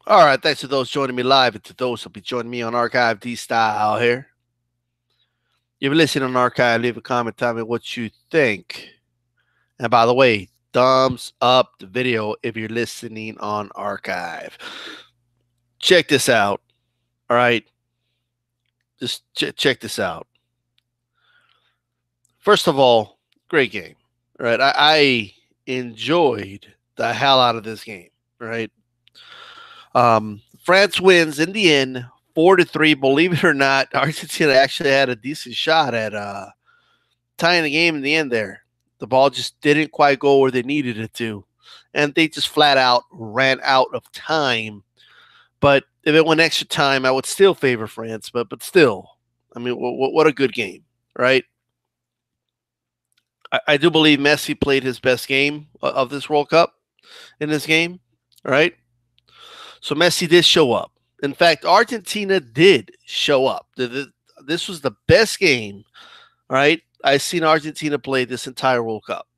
All right, thanks to those joining me live and to those who'll be joining me on Archive D Style here. If you're listening on Archive, leave a comment, tell me what you think. And by the way, thumbs up the video if you're listening on Archive. Check this out. All right, just check this out. First of all, great game. All right, I enjoyed the hell out of this game. Right, France wins in the end, 4-3. Believe it or not, Argentina actually had a decent shot at tying the game in the end. There, the ball just didn't quite go where they needed it to, and they just flat out ran out of time. But if it went extra time, I would still favor France. But still, I mean, what a good game, right? I do believe Messi played his best game of this World Cup in this game, right? So Messi did show up. In fact, Argentina did show up. This was the best game, right? I've seen Argentina play this entire World Cup,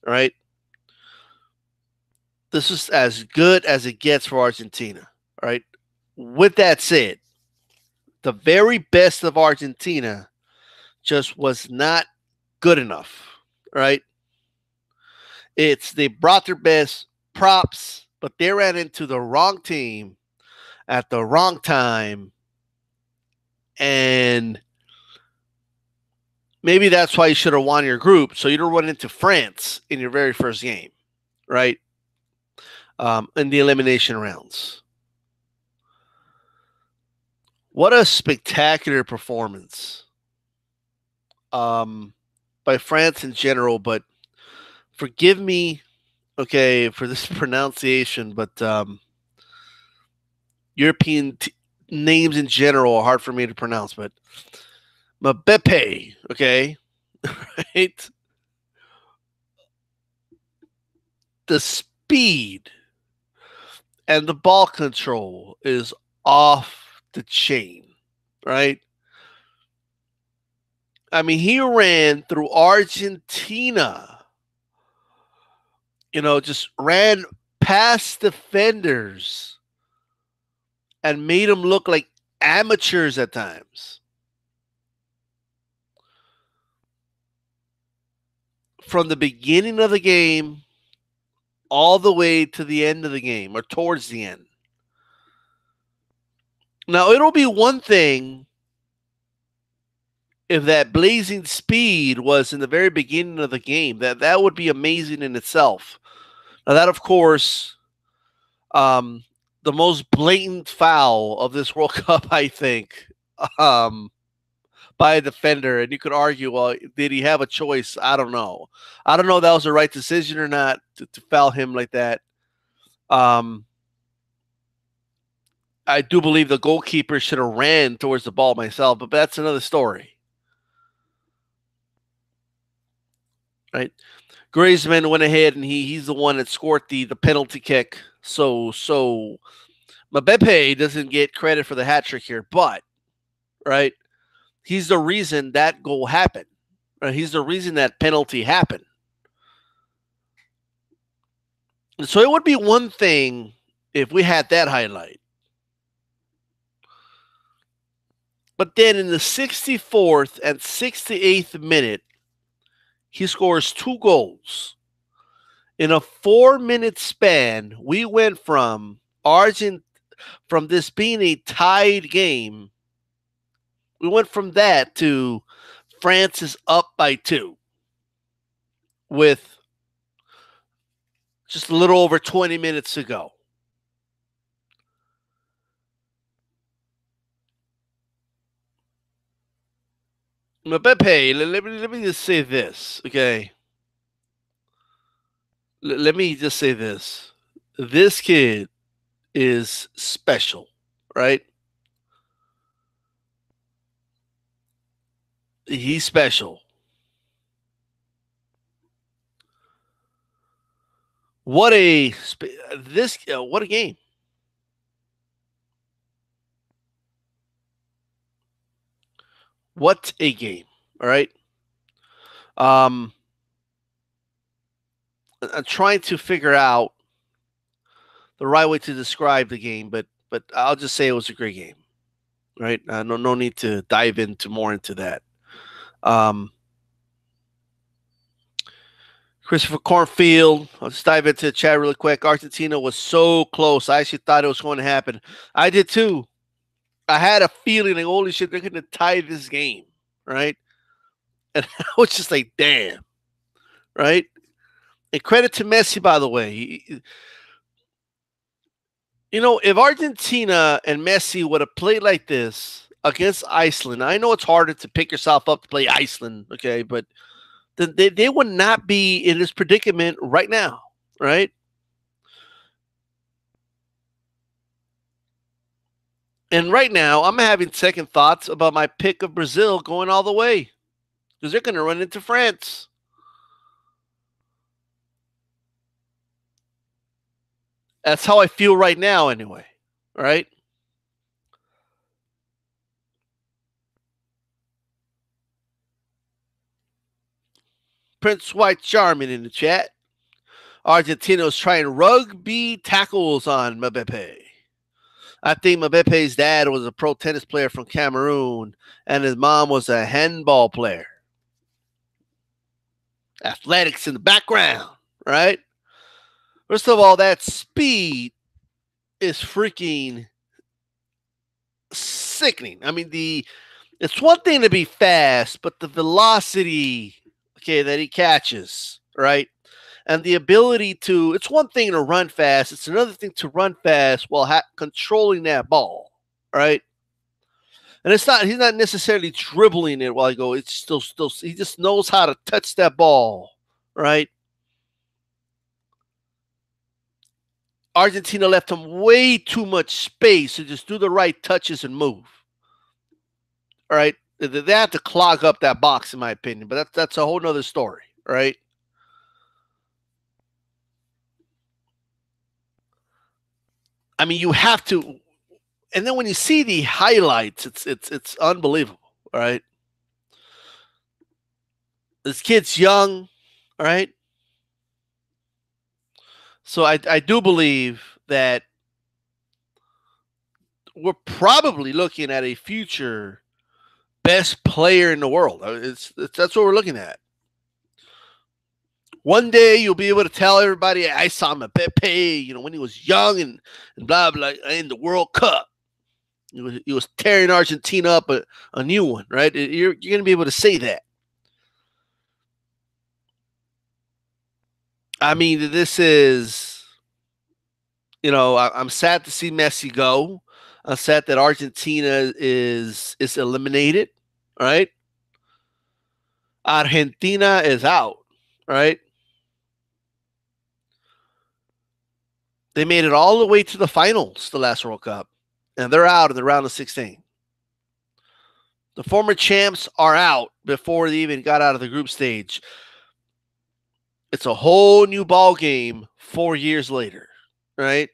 right? This is as good as it gets for Argentina, right? With that said, the very best of Argentina just was not good enough, right? They brought their best props, but they ran into the wrong team at the wrong time, and maybe that's why you should have won your group, so you don't run into France in your very first game, right? In the elimination rounds. What a spectacular performance by France in general, but forgive me, okay, for this pronunciation, but European names in general are hard for me to pronounce, but Mbappe, okay, right? The speed and the ball control is off the chain, right? I mean, he ran through Argentina, just ran past defenders and made them look like amateurs at times. From the beginning of the game all the way to the end of the game or towards the end. Now, it'll be one thing if that blazing speed was in the very beginning of the game. That would be amazing in itself. Now, that, of course, the most blatant foul of this World Cup, I think, by a defender. And you could argue, well, did he have a choice? I don't know. I don't know if that was the right decision or not to foul him like that. I do believe the goalkeeper should have ran towards the ball myself, but that's another story. Right? Griezmann went ahead and he's the one that scored the penalty kick. So Mbappe doesn't get credit for the hat trick here, but right, he's the reason that goal happened. Right? He's the reason that penalty happened. So it would be one thing if we had that highlight. But then in the 64th and 68th minute, he scores 2 goals. In a 4-minute span, we went from this being a tied game, we went from that to France is up by 2 with just a little over 20 minutes to go. Mbappe, let me just say this, okay? Let me just say this. This kid is special, right? He's special. What a what a game. What a game. All right. I'm trying to figure out the right way to describe the game, but I'll just say it was a great game. Right? No need to dive into more into that. Um, Christopher Cornfield. I'll just dive into the chat really quick. Argentina was so close. I actually thought it was going to happen. I did too. I had a feeling like, holy shit, they're going to tie this game, right? And I was just like, damn, right? And credit to Messi, by the way. If Argentina and Messi would have played like this against Iceland, I know it's harder to pick yourself up to play Iceland, okay, but then they would not be in this predicament right now, right? And right now, I'm having second thoughts about my pick of Brazil going all the way because they're going to run into France. That's how I feel right now, anyway. Right? Prince White Charming in the chat. Argentina is trying rugby tackles on Mbappe. I think Mbappe's dad was a pro tennis player from Cameroon, and his mom was a handball player. Athletics in the background, right? First of all, that speed is freaking sickening. I mean, it's one thing to be fast, but the velocity, okay, that he catches, right? And the ability to, it's one thing to run fast. It's another thing to run fast while controlling that ball, right? And he's not necessarily dribbling it while he goes. It's still, he just knows how to touch that ball, right? Argentina left him way too much space to just do the right touches and move. All right. They have to clog up that box, in my opinion, but that's a whole nother story, right? I mean, you have to, and then when you see the highlights, it's unbelievable, right? This kid's young, all right. So I do believe that we're probably looking at a future best player in the world. That's what we're looking at. One day you'll be able to tell everybody, I saw Mbappe, when he was young and blah blah in the World Cup. He was tearing Argentina up a new one, right? You're going to be able to say that. I mean, this is, I'm sad to see Messi go. I'm sad that Argentina is eliminated, right? Argentina is out, right? They made it all the way to the finals the last World Cup, and they're out in the round of 16. The former champs are out before they even got out of the group stage. It's a whole new ball game 4 years later, right?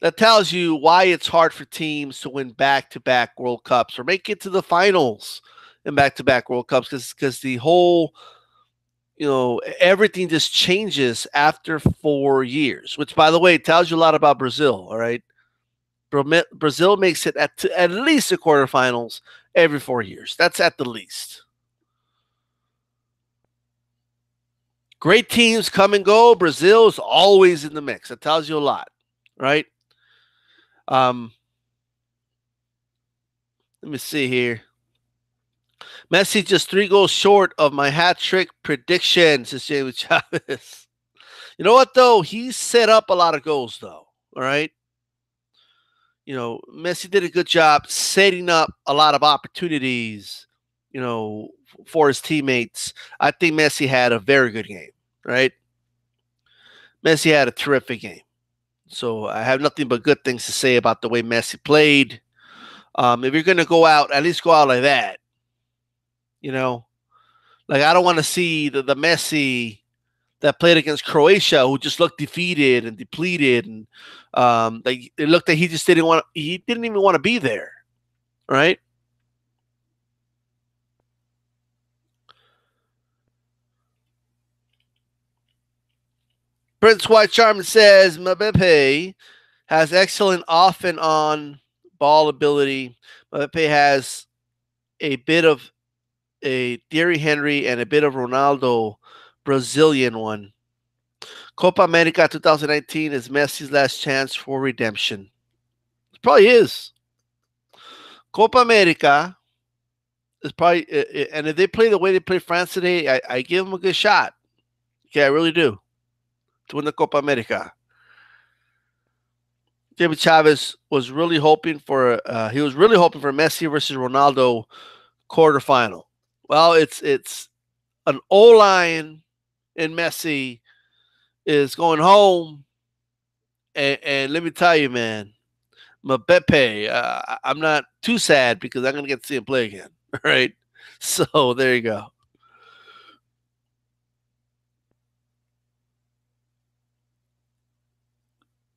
That tells you why it's hard for teams to win back-to-back World Cups or make it to the finals in back-to-back World Cups because the whole, everything just changes after 4 years, which, by the way, tells you a lot about Brazil, all right? Brazil makes it at least the quarterfinals every 4 years. That's at the least. Great teams come and go. Brazil is always in the mix. That tells you a lot, right? Let me see here. Messi just 3 goals short of my hat trick prediction, says Jamie Chavez. You know what, though? He set up a lot of goals, though. All right. Messi did a good job setting up a lot of opportunities, for his teammates. I think Messi had a very good game, right? Messi had a terrific game. So I have nothing but good things to say about the way Messi played. If you're going to go out, at least go out like that. Like I don't want to see the Messi that played against Croatia who just looked defeated and depleted, and like it looked like he didn't even want to be there, right? Prince White Charming says Mbappe has excellent off and on ball ability. Mbappe has a bit of a Thierry Henry and a bit of Ronaldo, Brazilian one. Copa America 2019 is Messi's last chance for redemption. It probably is. Copa America is probably, and if they play the way they play France today, I give them a good shot. Okay, I really do. To win the Copa America. David Chavez was really hoping for he was really hoping for Messi versus Ronaldo quarterfinal. Well, it's an O line and Messi is going home, and let me tell you, man, Mbappe, I'm not too sad because I'm gonna get to see him play again. Right? So there you go.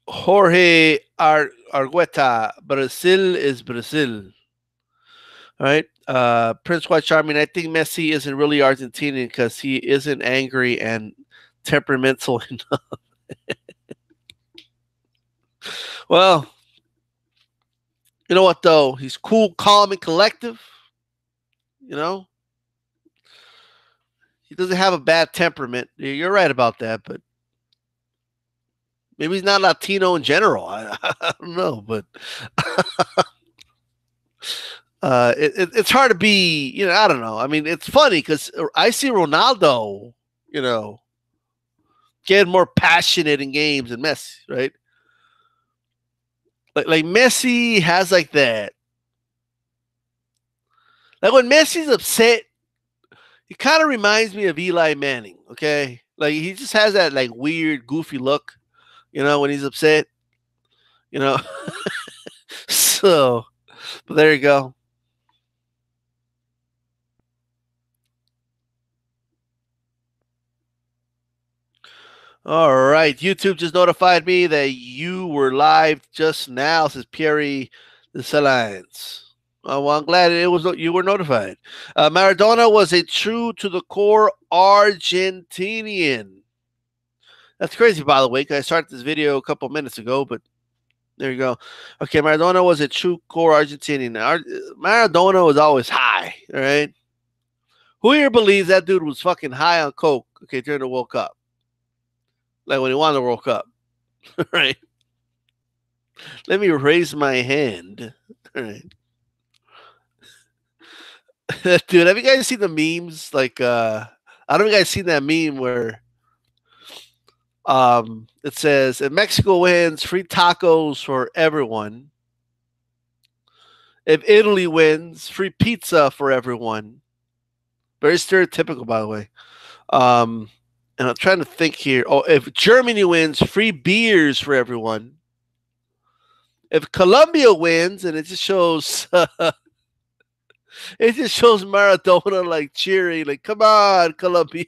Jorge Argueta, Brazil is Brazil. All right. Prince White Charming, I think Messi isn't really Argentinian because he isn't angry and temperamental enough. Well, you know what, though? He's cool, calm, and collective. You know, he doesn't have a bad temperament. You're right about that, but maybe he's not Latino in general. I don't know, but it's hard to be, I don't know. I mean, it's funny because I see Ronaldo, you know, getting more passionate in games than Messi, right? Like Messi has like that. Like when Messi's upset, he kind of reminds me of Eli Manning. Okay, like he just has that like weird, goofy look, when he's upset. You know, so but there you go. All right, YouTube just notified me that you were live just now. Says Pierre the Salines. Oh, well, I'm glad it was you were notified. Maradona was a true to the core Argentinian. That's crazy, by the way, because I started this video a couple minutes ago, but there you go. Okay, Maradona was a true core Argentinian. Maradona was always high, all right? Who here believes that dude was fucking high on coke, okay, during the World Cup? Like when he won the World Cup, right? Let me raise my hand. All right. Dude, have you guys seen the memes? Like, I don't know if you guys seen that meme where it says, if Mexico wins, free tacos for everyone. If Italy wins, free pizza for everyone. Very stereotypical, by the way. And I'm trying to think here. Oh, if Germany wins, free beers for everyone. If Colombia wins, and it just shows, it just shows Maradona like cheering, like "Come on, Colombia!"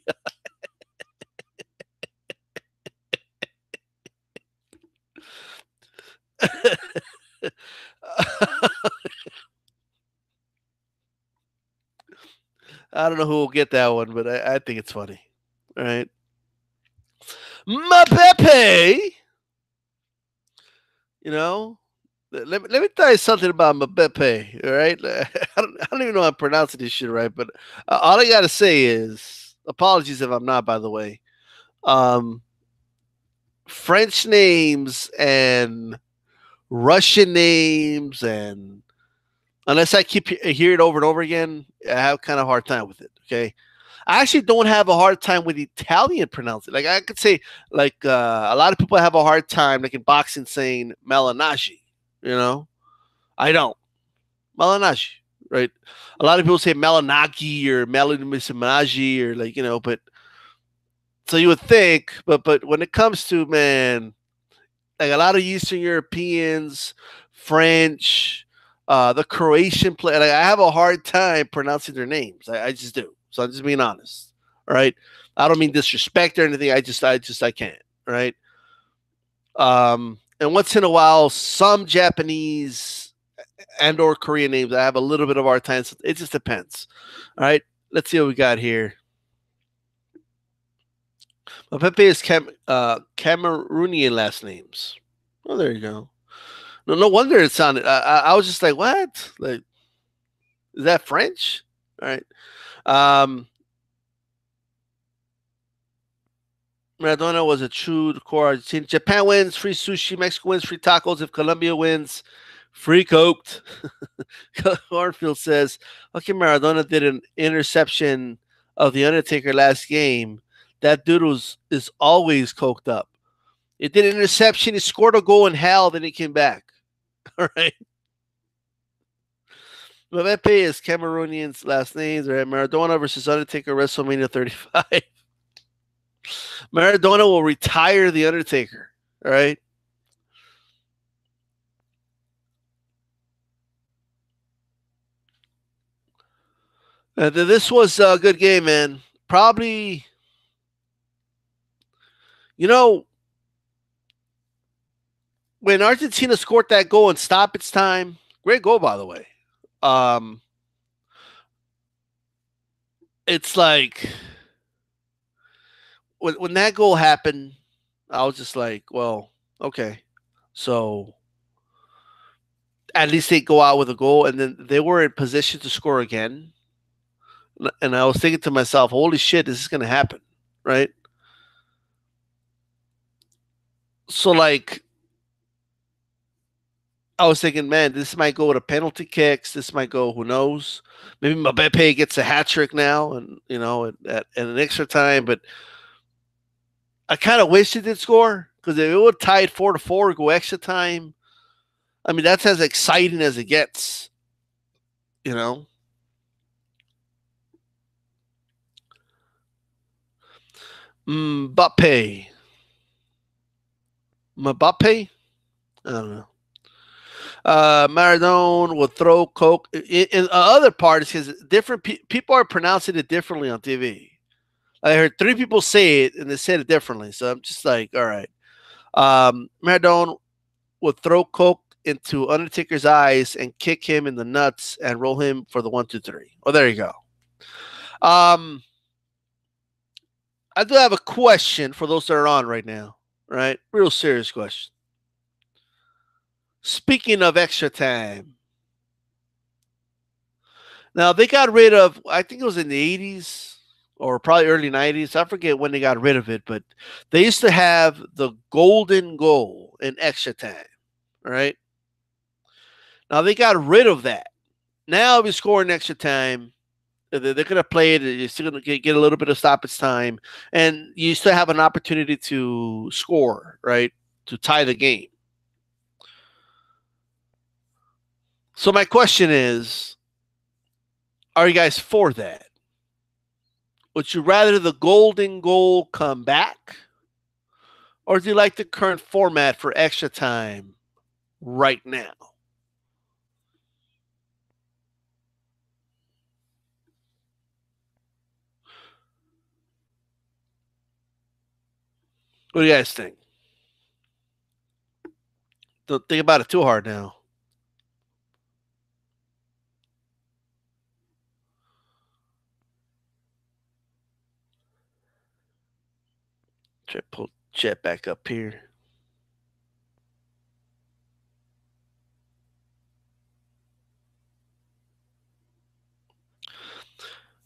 I don't know who will get that one, but I think it's funny. All right, Mbappe. You know, let me tell you something about Mbappe. All right, I don't even know how I'm pronouncing this shit right, but all I gotta say is apologies if I'm not. By the way, um, French names and Russian names, and unless I keep hear it over and over again, I have kind of a hard time with it. Okay, I actually don't have a hard time with Italian pronouncing. Like I could say, like a lot of people have a hard time, like in boxing, saying Malinashi. You know, I don't Malinashi. Right? A lot of people say Malinaki or Malinashi or like but so you would think, but when it comes to man, like a lot of Eastern Europeans, French, the Croatian play. Like I have a hard time pronouncing their names. I just do. So I'm just being honest. All right. I don't mean disrespect or anything. I can't. Right. And once in a while, some Japanese and or Korean names, I have a little bit of hard time. So it just depends. All right. Let's see what we got here. Mbappe is Cameroonian last names. Oh, there you go. No wonder it sounded. I was just like, what? Like, is that French? All right. Um, Maradona was a true core Argentina. Japan wins, free sushi. Mexico wins, free tacos. If Colombia wins, free coked. Cornfield says, okay, Maradona did an interception of the Undertaker last game. That dude is always coked up. He did an interception. He scored a goal in hell. Then he came back. All right. Mbappe is Cameroonian's last names. Right? Maradona versus Undertaker WrestleMania 35. Maradona will retire the Undertaker. All right. This was a good game, man. Probably, you know, when Argentina scored that goal in stoppage time, great goal, by the way. Um, it's like when that goal happened, I was just like, well, okay. So at least they go out with a goal, and then they were in position to score again. And I was thinking to myself, holy shit, this is going to happen, right? So, like, I was thinking, man, this might go to penalty kicks. This might go, who knows? Maybe Mbappe gets a hat trick now, and at an extra time. But I kind of wish it did score because if it would tie it 4-4, go extra time. I mean, that's as exciting as it gets, you know. Mbappe, Mbappe. I don't know. Maradona will throw coke. In other parts, because different people are pronouncing it differently on TV. I heard three people say it and they said it differently. So I'm just like, all right. Maradona would throw coke into Undertaker's eyes and kick him in the nuts and roll him for the 1, 2, 3. Oh, there you go. Um, I do have a question for those that are on right now. Right, real serious question. Speaking of extra time, now they got rid of. I think it was in the 80s or probably early 90s. I forget when they got rid of it, but they used to have the golden goal in extra time. Right, now they got rid of that. Now if you score in extra time, they're going to play it. You're still going to get a little bit of stoppage time, and you still have an opportunity to score, right, to tie the game. So my question is, are you guys for that? Would you rather the golden goal come back, or do you like the current format for extra time right now? What do you guys think? Don't think about it too hard now. Try to pull Jet back up here.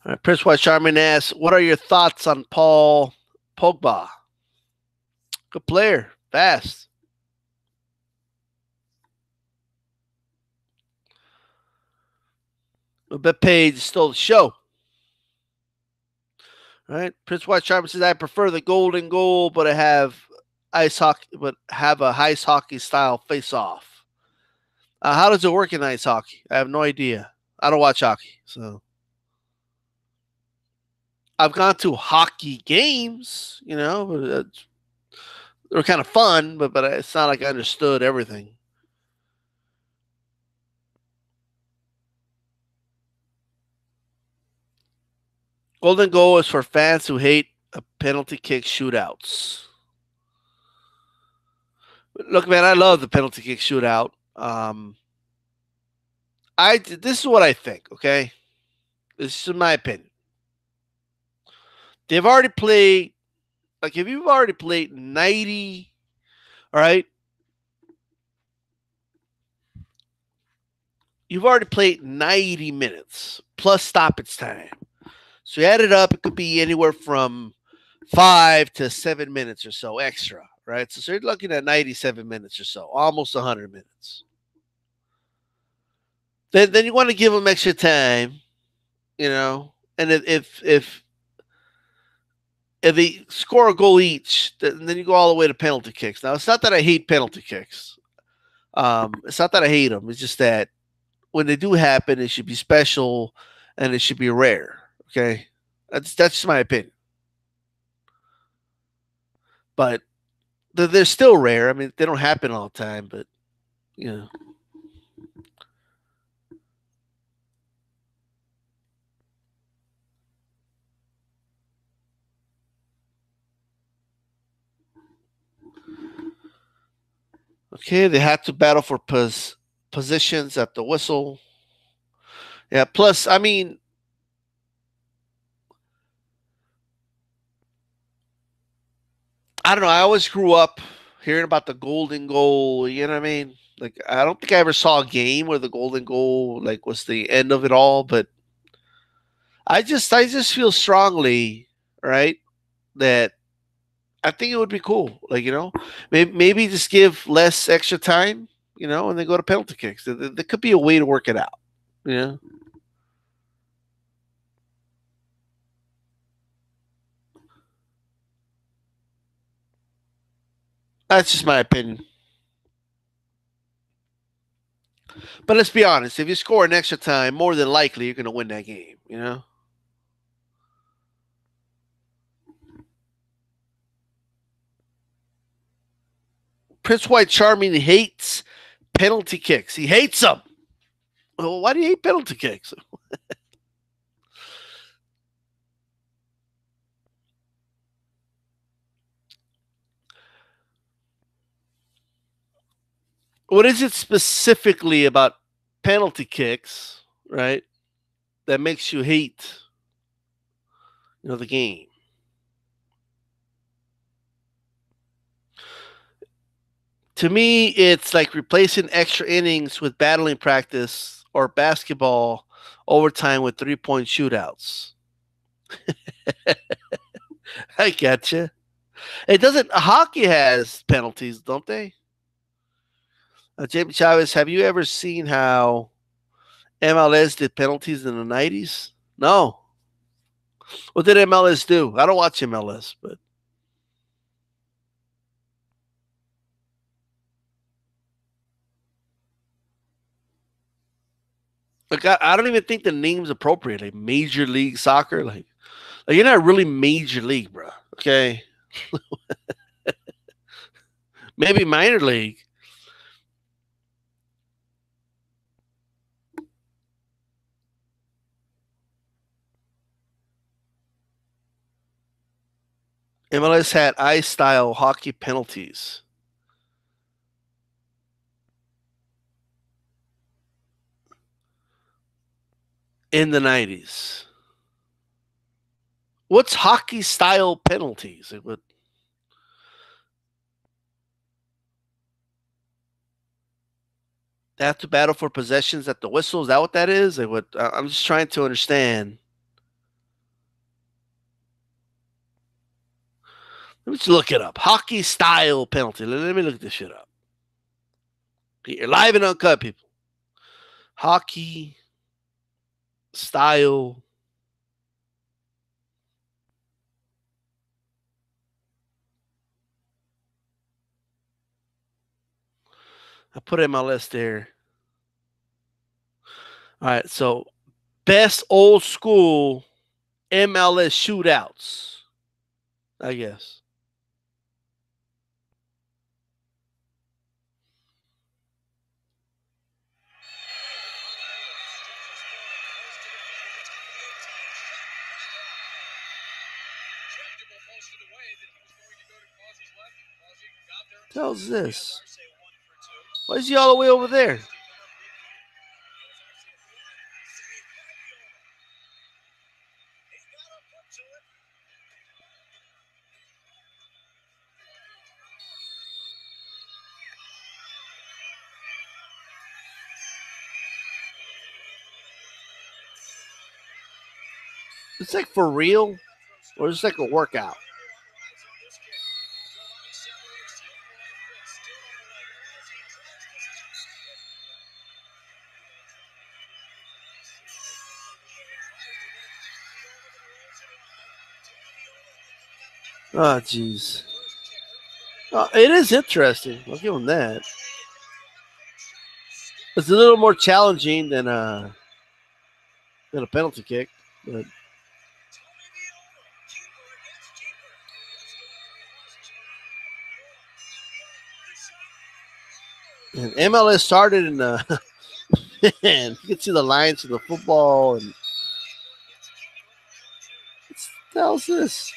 All right, Prince White Charmin asks, "What are your thoughts on Paul Pogba? Good player, fast." A bit paid stole the show. Right? Prince White Charmin says, "I prefer the golden goal, but have a ice hockey style face off." How does it work in ice hockey? I have no idea. I don't watch hockey, so I've gone to hockey games. They were kind of fun, but it's not like I understood everything. Golden goal is for fans who hate penalty kick shootouts. Look, man, I love the penalty kick shootout. This is what I think. Okay, this is my opinion. They've already played like if you've already played 90, all right, you've already played 90 minutes plus stoppage time. So you add it up, it could be anywhere from 5 to 7 minutes or so extra, right? So you're looking at 97 minutes or so, almost 100 minutes. Then you want to give them extra time, you know, and if they score a goal each, then you go all the way to penalty kicks. Now it's not that I hate penalty kicks. It's not that I hate them. It's just that when they do happen, it should be special and it should be rare. Okay, that's just my opinion. But they're still rare. I mean, they don't happen all the time, but you know. Okay, they had to battle for positions at the whistle. Yeah. Plus, I mean, I don't know. I always grew up hearing about the golden goal. You know what I mean? Like, I don't think I ever saw a game where the golden goal like was the end of it all. But I just feel strongly, right, that I think it would be cool. Like, maybe just give less extra time, and then go to penalty kicks. There could be a way to work it out. Yeah, that's just my opinion. But let's be honest. If you score an extra time, more than likely you're going to win that game. Prince White Charming hates penalty kicks. He hates them. Well, why do you hate penalty kicks? What is it specifically about penalty kicks, right, that makes you hate, the game? To me, it's like replacing extra innings with battling practice or basketball overtime with 3-point shootouts. I gotcha. It doesn't. Hockey has penalties, don't they? Jamie Chavez, have you ever seen how MLS did penalties in the 90s? No. What did MLS do? I don't watch MLS, but like I don't even think the name's appropriate. Like Major League Soccer, like you're not really Major League, bro. Okay, maybe minor league. MLS had ice style hockey penalties in the 90s. What's hockey style penalties? It would they have to battle for possessions at the whistle. Is that what that is? It would. I'm just trying to understand. Let me just look it up. Hockey style penalty. Let me look this shit up. You're live and uncut, people. Hockey style. I put MLS there. All right, so best old school MLS shootouts, I guess. What the hell is this? Why is he all the way over there? It's like for real, or it's like a workout. Oh, jeez. It is interesting. I'll give him that. It's a little more challenging than a penalty kick, but and MLS started in man, you can see the lines of the football and what the hell's this?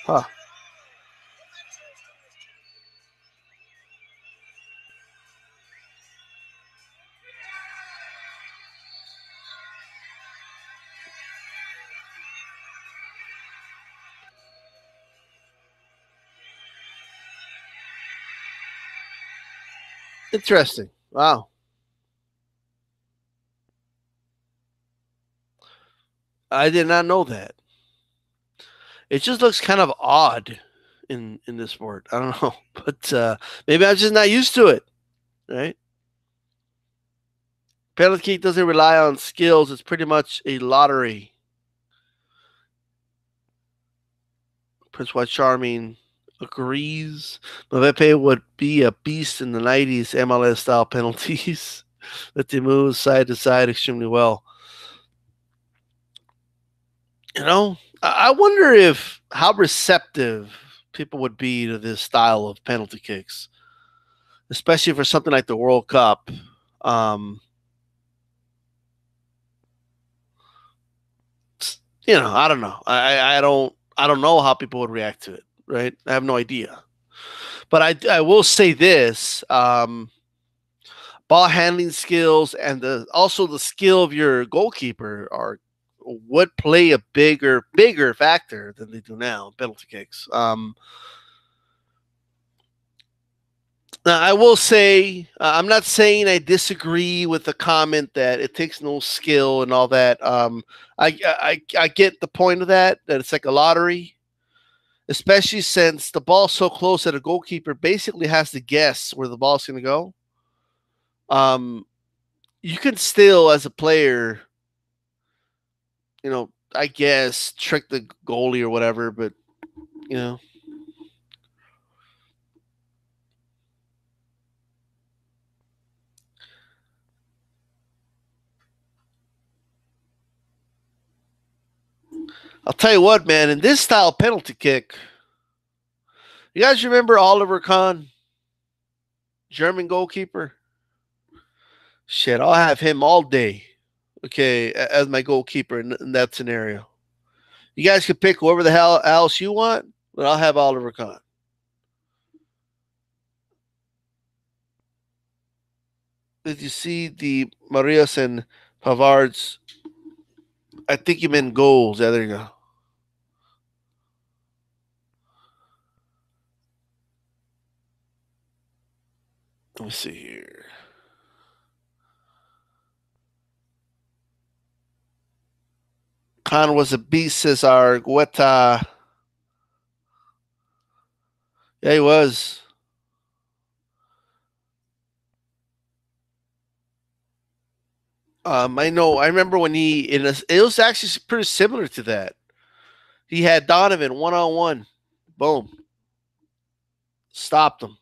Huh. Interesting. Wow. I did not know that. It just looks kind of odd in this sport. I don't know, but maybe I'm just not used to it. Right? Penalty kick doesn't rely on skills. It's pretty much a lottery. Prince White Charming agrees. Mbappe would be a beast in the 90s MLS style penalties that they move side to side extremely well. You know, I wonder if how receptive people would be to this style of penalty kicks, especially for something like the World Cup. Um, I don't know. I don't know how people would react to it. Right? I have no idea. But I will say this: ball handling skills and also the skill of your goalkeeper are would play a bigger factor than they do now in penalty kicks. Now, I will say, I'm not saying I disagree with the comment that it takes no skill and all that. I get the point of that it's like a lottery, especially since the ball's so close that a goalkeeper basically has to guess where the ball's going to go. Um, you can still, as a player, I guess trick the goalie or whatever, but you know, I'll tell you what, man. In this style penalty kick, you guys remember Oliver Kahn, German goalkeeper? Shit, I'll have him all day. Okay, as my goalkeeper in that scenario. You guys can pick whoever the hell else you want, but I'll have Oliver Kahn. Did you see the Marias and Pavard's? I think you meant goals. Yeah, there you go. Let me see here. Khan was a beast, says our Guetta. Yeah, he was. I know. I remember when it was actually pretty similar to that. He had Donovan 1-on-1. Boom. Stopped him.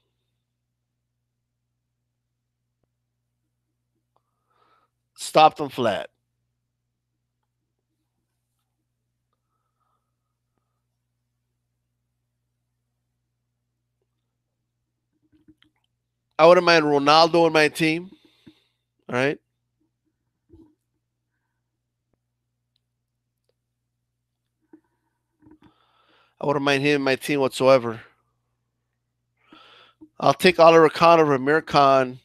Stopped him flat. I wouldn't mind Ronaldo in my team. All right. I wouldn't mind him in my team whatsoever. I'll take Oliver Kahn over Amir Khan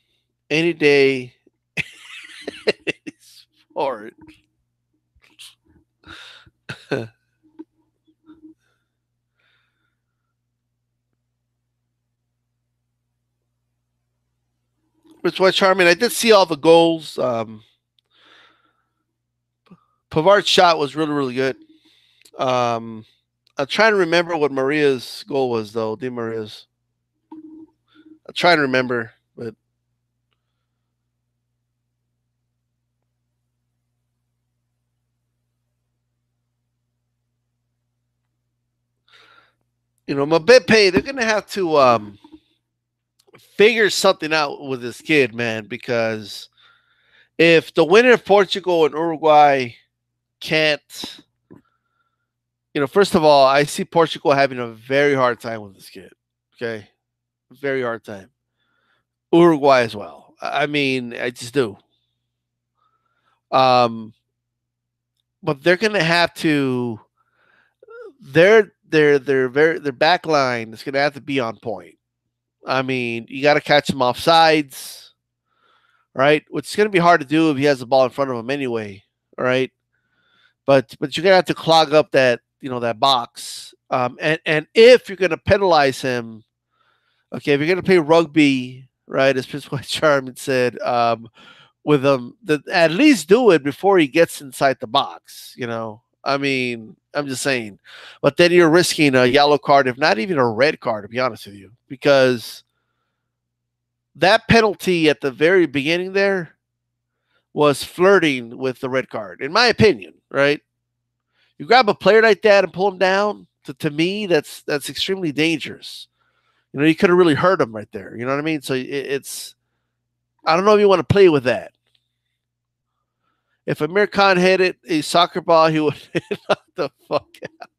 any day for it. Which was charming. I did see all the goals. Pavard's shot was really, really good. Um, I'm trying to remember what Maria's goal was, though. Di Maria's. I'm trying to remember, but Mbappe, they're gonna have to figure something out with this kid, man, because if the winner of Portugal and Uruguay can't, first of all, I see Portugal having a very hard time with this kid. Okay, very hard time. Uruguay as well. I mean, I just do. Um, but they're gonna have to. Their back line is gonna have to be on point. I mean, you got to catch him off sides, right? Which is going to be hard to do if he has the ball in front of him anyway, all right? But you're going to have to clog up that box. And if you're going to penalize him, okay, if you're going to play rugby, right, as Prince White Charming said, with him, at least do it before he gets inside the box. I mean, I'm just saying. But then you're risking a yellow card, if not even a red card, to be honest with you, because that penalty at the very beginning there was flirting with the red card, in my opinion, right? You grab a player like that and pull him down, to me, that's extremely dangerous. You could have really hurt him right there. You know what I mean? So it's, I don't know if you want to play with that. If Amir Khan had it, a soccer ball, he would knock the fuck out.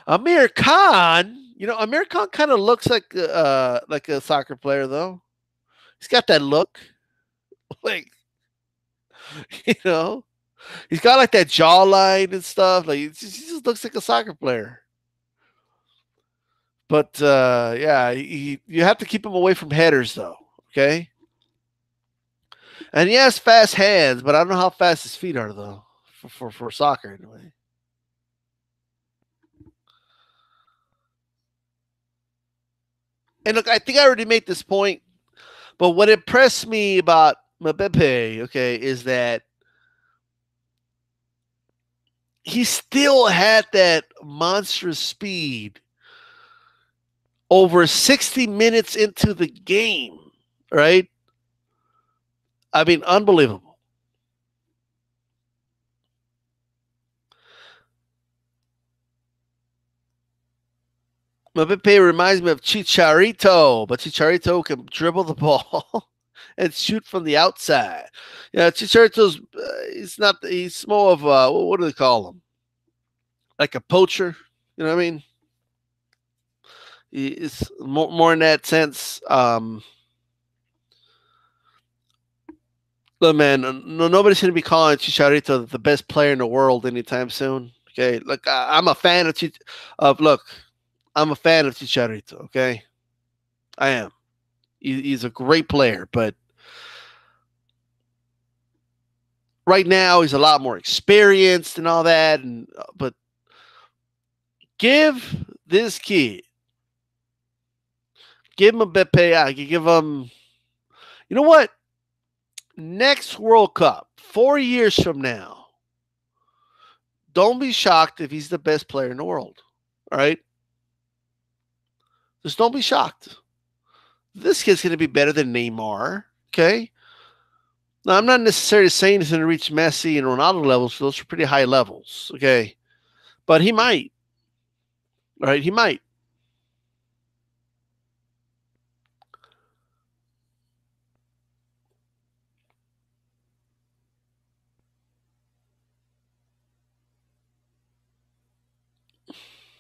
Amir Khan, Amir Khan kind of looks like a soccer player, though. He's got that look, like, you know, he's got like that jawline and stuff. Like, he just looks like a soccer player. But yeah, you have to keep him away from headers, though. Okay. And he has fast hands, but I don't know how fast his feet are, though, for soccer anyway. And look, I think I already made this point, but what impressed me about Mbappe, okay, is that he still had that monstrous speed over 60 minutes into the game, right? I mean, unbelievable. Mbappe reminds me of Chicharito, but Chicharito can dribble the ball and shoot from the outside. Yeah, Chicharito's he's more of what do they call him? Like a poacher, you know what I mean? It's more in that sense. Look, man, no, nobody's going to be calling Chicharito the best player in the world anytime soon. Okay, look, I'm a fan look, I'm a fan of Chicharito. Okay, I am. He's a great player, but right now he's a lot more experienced and all that. And but give this kid, give him a Mbappe. I can give him. You know what? Next World Cup, 4 years from now, don't be shocked if he's the best player in the world. All right? Just don't be shocked. This kid's going to be better than Neymar. Okay? Now, I'm not necessarily saying he's going to reach Messi and Ronaldo levels. Those are pretty high levels. Okay? But he might. All right? He might.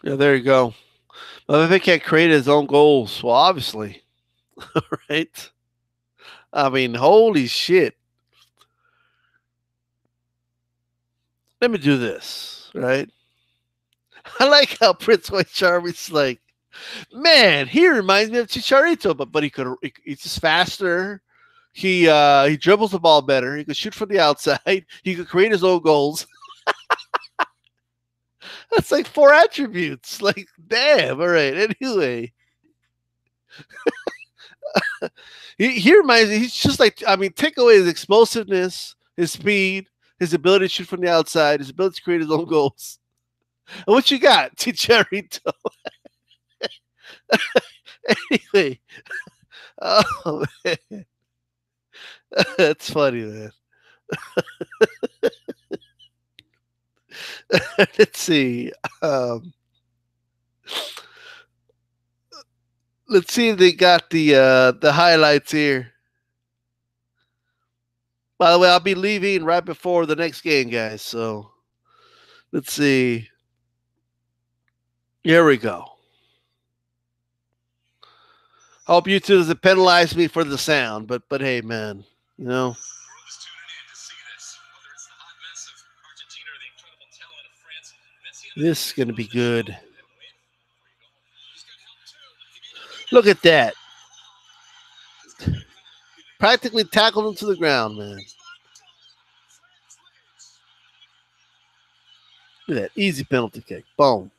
Yeah, there you go. Well, if he can't create his own goals, well, obviously. Right? I mean, holy shit. Let me do this, right? I like how Prince White Charming's like, man, he reminds me of Chicharito, but he's just faster. He dribbles the ball better. He could shoot from the outside. He could create his own goals. That's like 4 attributes. Like, damn. All right. Anyway, He reminds me, he's just like, I mean, take away his explosiveness, his speed, his ability to shoot from the outside, his ability to create his own goals. And what you got? Chicharito. Anyway. Oh, man. That's funny, man. Let's see. Um, let's see if they got the highlights here. By the way, I'll be leaving right before the next game, guys. So let's see. Here we go. Hope YouTube doesn't penalize me for the sound, but hey, man, you know. This is going to be good. Look at that. Practically tackled him to the ground, man. Look at that. Easy penalty kick. Boom.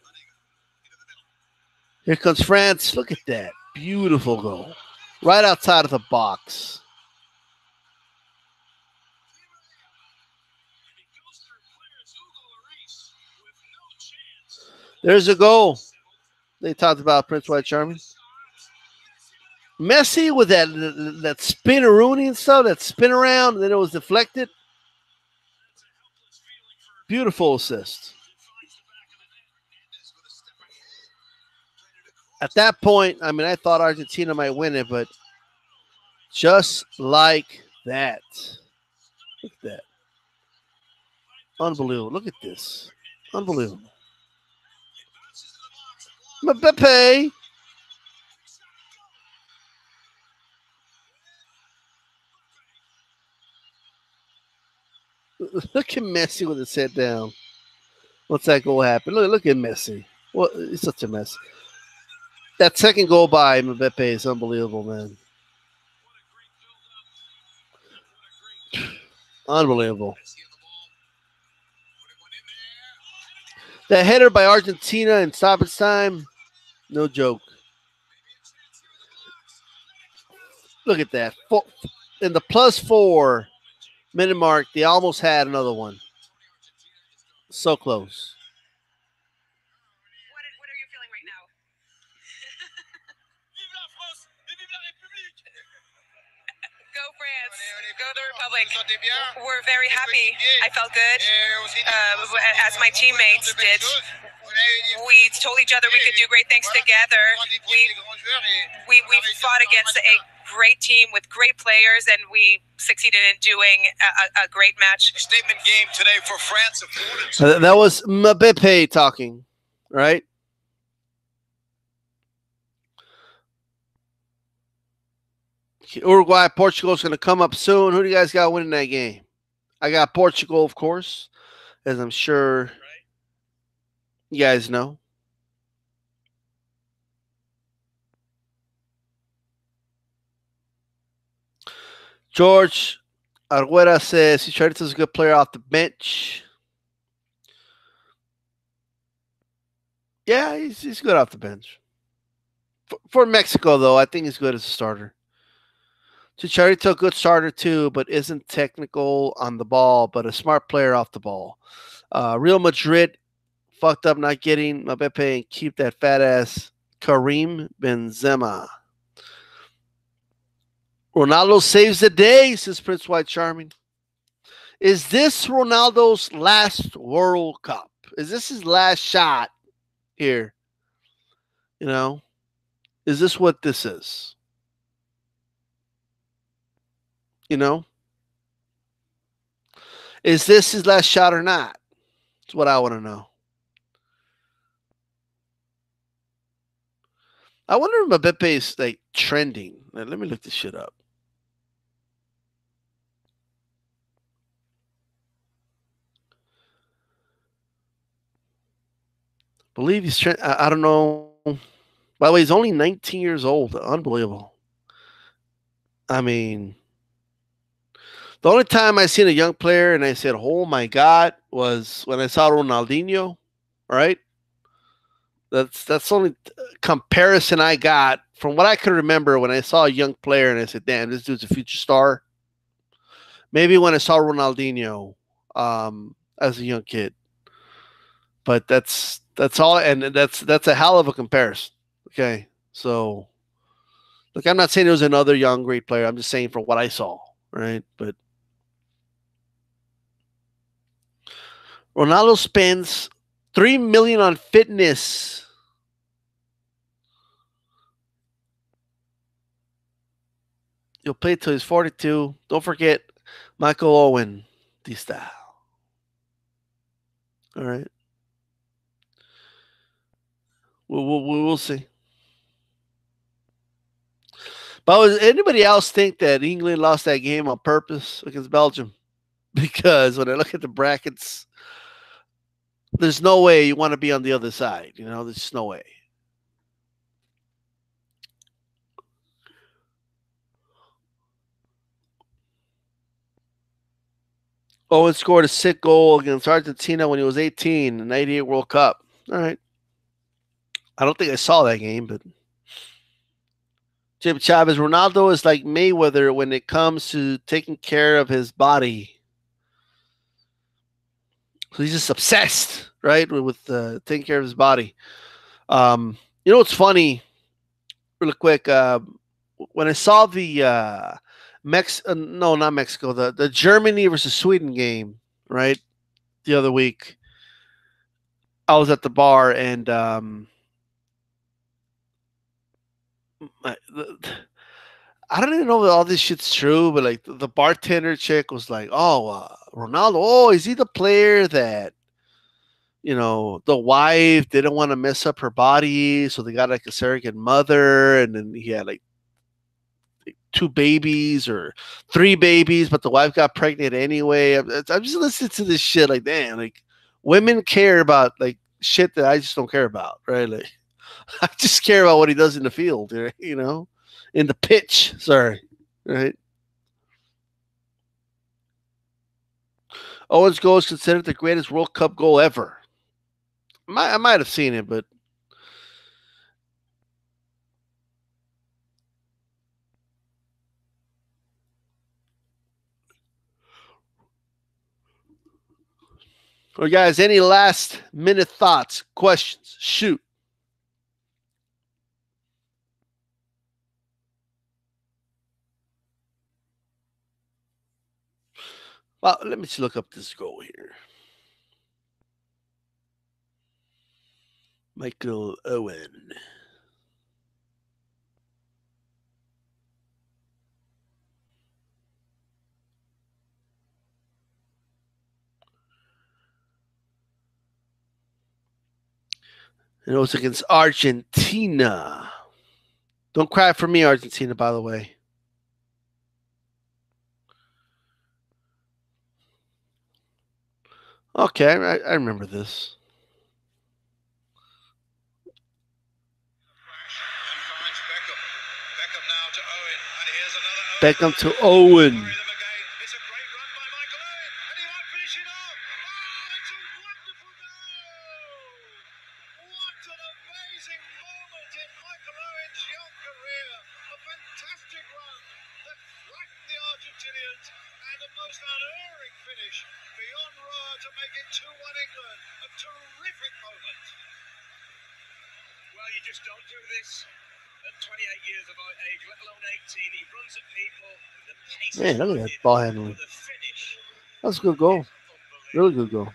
Here comes France. Look at that. Beautiful goal. Right outside of the box. There's a goal. They talked about Prince White Charming. Messi with that spin-a-rooney and stuff, that spin around, and then it was deflected. Beautiful assist. At that point, I mean, I thought Argentina might win it, but just like that. Look at that. Unbelievable. Look at this. Unbelievable. Mbappe. Look at Messi with his head down. What's that goal happen? Look at Messi. Well, he's such a mess. That second goal by Mbappe is unbelievable, man. Unbelievable. That header by Argentina in stoppage time, no joke. Look at that. In the +4 minute mark, they almost had another one. So close. What are you feeling right now? Go France. Go the Republic. We're very happy. I felt good. As my teammates did. We told each other we could do great things together. We fought against a great team with great players, and we succeeded in doing a great match. Statement game today for France. That was Mbappe talking, right? Uruguay, Portugal is going to come up soon. Who do you guys got winning that game? I got Portugal, of course, as I'm sure you guys know. George Arguera says Chicharito's a good player off the bench. Yeah, he's good off the bench. For Mexico, though, I think he's good as a starter. Chicharito, good starter too, but isn't technical on the ball, but a smart player off the ball. Real Madrid fucked up not getting Mbappe and keep that fat ass Karim Benzema. Ronaldo saves the day, says Prince White Charming. Is this Ronaldo's last World Cup? Is this his last shot here? You know, is this what this is? You know, is this his last shot or not? That's what I want to know. I wonder if Mbappe is like trending. Let me look this shit up. Believe he's I don't know. By the way, he's only 19 years old. Unbelievable. I mean, the only time I seen a young player and I said, "Oh my God," was when I saw Ronaldinho. Right? That's the only comparison I got from what I could remember when I saw a young player and I said, "Damn, this dude's a future star." Maybe when I saw Ronaldinho as a young kid, but that's all, and that's a hell of a comparison. Okay, so look, I'm not saying there was another young great player. I'm just saying from what I saw, right? But Ronaldo spends $3 million on fitness. He'll play till he's 42. Don't forget Michael Owen, the style. All right, we'll see. But does anybody else think that England lost that game on purpose against Belgium? Because when I look at the brackets, there's no way you want to be on the other side. You know, there's just no way. Owen scored a sick goal against Argentina when he was 18 in the 98 World Cup. All right. I don't think I saw that game, but Jim Chavez, Ronaldo is like Mayweather when it comes to taking care of his body. So he's just obsessed, right, with taking care of his body. You know what's funny, really quick? When I saw the no, not Mexico, the Germany versus Sweden game, right, the other week, I was at the bar and I don't even know if all this shit's true, but like the bartender chick was like, "Oh, Ronaldo, oh, is he the player that the wife didn't want to mess up her body, so they got like a surrogate mother, and then he had like two babies or three babies, but the wife got pregnant anyway." I'm just listening to this shit like, damn, like women care about like shit that I just don't care about, right? Like I just care about what he does in the field, right? In the pitch. Sorry, right? Owen's goal is considered the greatest World Cup goal ever. I might have seen it, but well, guys, any last minute thoughts, questions? Shoot. Well, let me just look up this goal here. Michael Owen. And it was against Argentina. Don't cry for me, Argentina, by the way. Okay, I remember this. Beckham to Owen. Man, look at that ball handling. That's a good goal. Really good goal.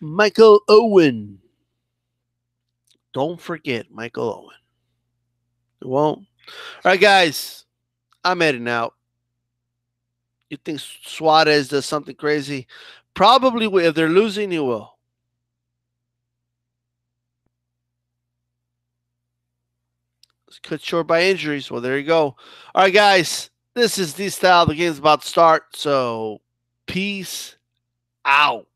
Michael Owen. Don't forget Michael Owen. You won't. All right, guys. I'm heading out. You think Suarez does something crazy? Probably if they're losing, he will. It's cut short by injuries. Well, there you go. All right, guys. This is the style. The game's about to start. So, peace out.